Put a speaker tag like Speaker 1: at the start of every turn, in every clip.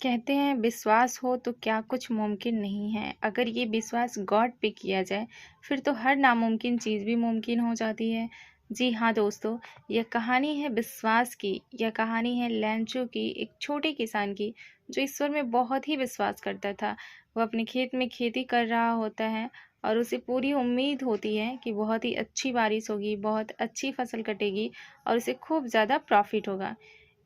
Speaker 1: कहते हैं विश्वास हो तो क्या कुछ मुमकिन नहीं है। अगर ये विश्वास गॉड पे किया जाए फिर तो हर नामुमकिन चीज़ भी मुमकिन हो जाती है। जी हाँ दोस्तों, यह कहानी है विश्वास की। यह कहानी है लैंचो की, एक छोटे किसान की जो ईश्वर में बहुत ही विश्वास करता था। वो अपने खेत में खेती कर रहा होता है और उसे पूरी उम्मीद होती है कि बहुत ही अच्छी बारिश होगी, बहुत अच्छी फसल कटेगी और उसे खूब ज़्यादा प्रॉफिट होगा।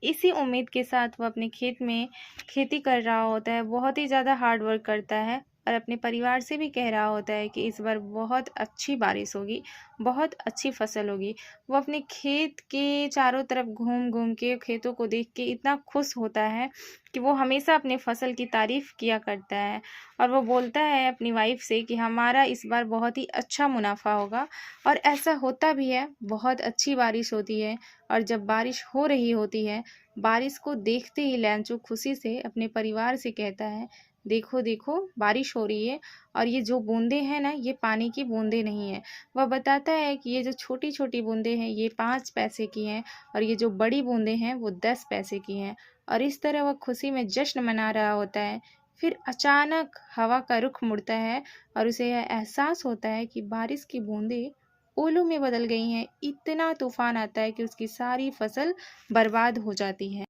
Speaker 1: इसी उम्मीद के साथ वो अपने खेत में खेती कर रहा होता है, बहुत ही ज़्यादा हार्ड वर्क करता है और अपने परिवार से भी कह रहा होता है कि इस बार बहुत अच्छी बारिश होगी, बहुत अच्छी फसल होगी। वो अपने खेत के चारों तरफ घूम-घूम के खेतों को देख के इतना खुश होता है कि वो हमेशा अपने फसल की तारीफ़ किया करता है और वो बोलता है अपनी वाइफ़ से कि हमारा इस बार बहुत ही अच्छा मुनाफ़ा होगा। और ऐसा होता भी है, बहुत अच्छी बारिश होती है। और जब बारिश हो रही होती है, बारिश को देखते ही लैंचो खुशी से अपने परिवार से कहता है, देखो देखो बारिश हो रही है और ये जो बूंदें हैं ना, ये पानी की बूंदें नहीं है। वह बताता है कि ये जो छोटी छोटी बूंदें हैं ये 5 पैसे की हैं और ये जो बड़ी बूंदें हैं वो 10 पैसे की हैं। और इस तरह वह खुशी में जश्न मना रहा होता है। फिर अचानक हवा का रुख मुड़ता है और उसे यह एहसास होता है कि बारिश की बूंदें ओलों में बदल गई हैं। इतना तूफान आता है कि उसकी सारी फसल बर्बाद हो जाती है।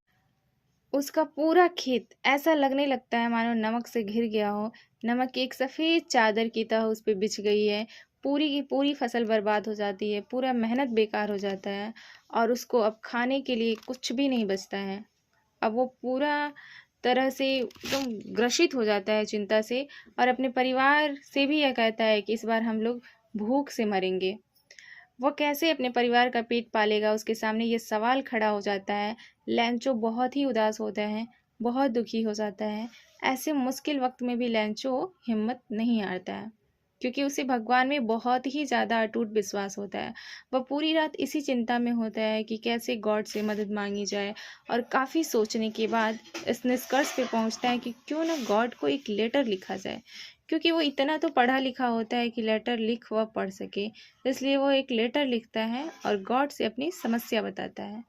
Speaker 1: उसका पूरा खेत ऐसा लगने लगता है मानो नमक से घिर गया हो। नमक की एक सफ़ेद चादर की तरह उस पे बिछ गई है। पूरी की पूरी फसल बर्बाद हो जाती है, पूरा मेहनत बेकार हो जाता है और उसको अब खाने के लिए कुछ भी नहीं बचता है। अब वो पूरा तरह से एकदम ग्रसित हो जाता है चिंता से और अपने परिवार से भी यह कहता है कि इस बार हम लोग भूख से मरेंगे। वो कैसे अपने परिवार का पेट पालेगा, उसके सामने ये सवाल खड़ा हो जाता है। लैंचो बहुत ही उदास होता है, बहुत दुखी हो जाता है। ऐसे मुश्किल वक्त में भी लैंचो हिम्मत नहीं हारता है क्योंकि उसे भगवान में बहुत ही ज़्यादा अटूट विश्वास होता है। वह पूरी रात इसी चिंता में होता है कि कैसे गॉड से मदद मांगी जाए और काफ़ी सोचने के बाद इस निष्कर्ष पे पहुंचता है कि क्यों ना गॉड को एक लेटर लिखा जाए, क्योंकि वो इतना तो पढ़ा लिखा होता है कि लेटर लिख वह पढ़ सके। इसलिए वो एक लेटर लिखता है और गॉड से अपनी समस्या बताता है।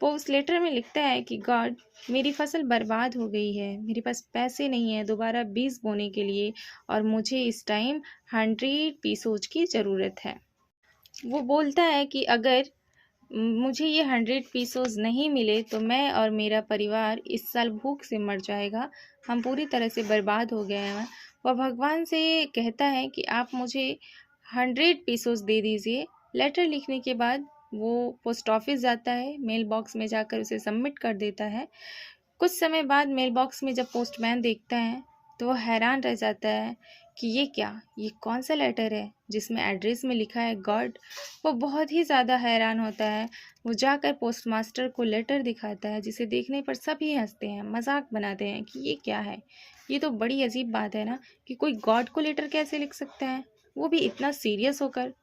Speaker 1: वो उस लेटर में लिखता है कि गॉड, मेरी फसल बर्बाद हो गई है, मेरे पास पैसे नहीं है दोबारा बीज बोने के लिए और मुझे इस टाइम 100 पीसोज की ज़रूरत है। वो बोलता है कि अगर मुझे ये 100 पीसोज नहीं मिले तो मैं और मेरा परिवार इस साल भूख से मर जाएगा। हम पूरी तरह से बर्बाद हो गए हैं। वह भगवान से कहता है कि आप मुझे 100 पीसोज दे दीजिए। लेटर लिखने के बाद वो पोस्ट ऑफिस जाता है, मेल बॉक्स में जाकर उसे सबमिट कर देता है। कुछ समय बाद मेल बॉक्स में जब पोस्टमैन देखता है तो वो हैरान रह जाता है कि ये क्या, ये कौन सा लेटर है जिसमें एड्रेस में लिखा है गॉड। वो बहुत ही ज़्यादा हैरान होता है। वो जाकर पोस्ट मास्टर को लेटर दिखाता है जिसे देखने पर सभी हंसते हैं, मजाक बनाते हैं कि ये क्या है। ये तो बड़ी अजीब बात है ना कि कोई गॉड को लेटर कैसे लिख सकता है, वो भी इतना सीरियस होकर।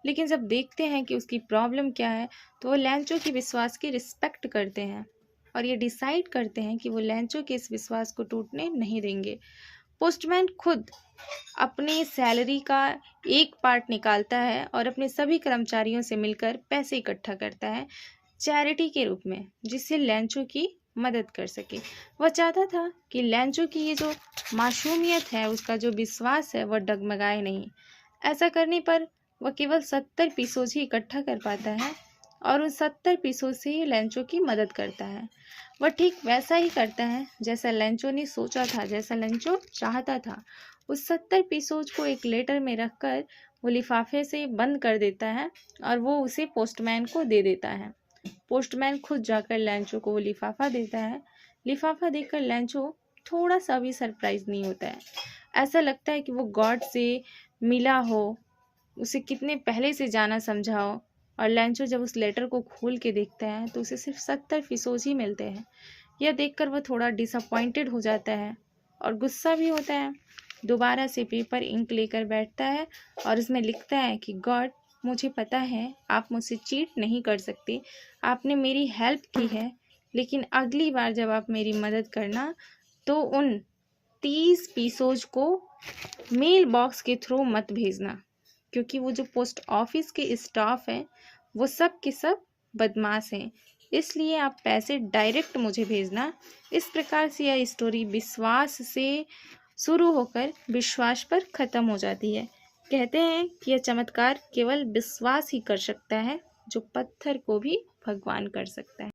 Speaker 1: लेकिन जब देखते हैं कि उसकी प्रॉब्लम क्या है तो वो लैंचो की विश्वास की रिस्पेक्ट करते हैं और ये डिसाइड करते हैं कि वो लैंचो के इस विश्वास को टूटने नहीं देंगे। पोस्टमैन खुद अपनी सैलरी का एक पार्ट निकालता है और अपने सभी कर्मचारियों से मिलकर पैसे इकट्ठा करता है चैरिटी के रूप में, जिससे लैंचो की मदद कर सके। वह चाहता था कि लैंचो की ये जो मासूमियत है, उसका जो विश्वास है, वह डगमगाए नहीं। ऐसा करने पर वह केवल 70 पीसोज ही इकट्ठा कर पाता है और उन 70 पीसोज से ही लैंचो की मदद करता है। वह ठीक वैसा ही करता है जैसा लैंचो ने सोचा था, जैसा लैंचो चाहता था। उस 70 पीसोज को एक लेटर में रखकर वो लिफाफे से बंद कर देता है और वो उसे पोस्टमैन को दे देता है। पोस्टमैन खुद जाकर लैंचो को वो लिफाफा देता है। लिफाफा देखकर लैंचो थोड़ा सा भी सरप्राइज नहीं होता है। ऐसा लगता है कि वो गॉड से मिला हो, उसे कितने पहले से जाना समझा हो। और लैंचो जब उस लेटर को खोल के देखता है तो उसे सिर्फ 70 पीसोज ही मिलते हैं। यह देखकर वह थोड़ा डिसअपॉइंटेड हो जाता है और गुस्सा भी होता है। दोबारा से पेपर इंक लेकर बैठता है और उसमें लिखता है कि गॉड, मुझे पता है आप मुझसे चीट नहीं कर सकते, आपने मेरी हेल्प की है, लेकिन अगली बार जब आप मेरी मदद करना तो उन 30 पीसोज को मेल बॉक्स के थ्रू मत भेजना, क्योंकि वो जो पोस्ट ऑफिस के स्टाफ हैं वो सब के सब बदमाश हैं। इसलिए आप पैसे डायरेक्ट मुझे भेजना। इस प्रकार से यह स्टोरी विश्वास से शुरू होकर विश्वास पर ख़त्म हो जाती है। कहते हैं कि यह चमत्कार केवल विश्वास ही कर सकता है, जो पत्थर को भी भगवान कर सकता है।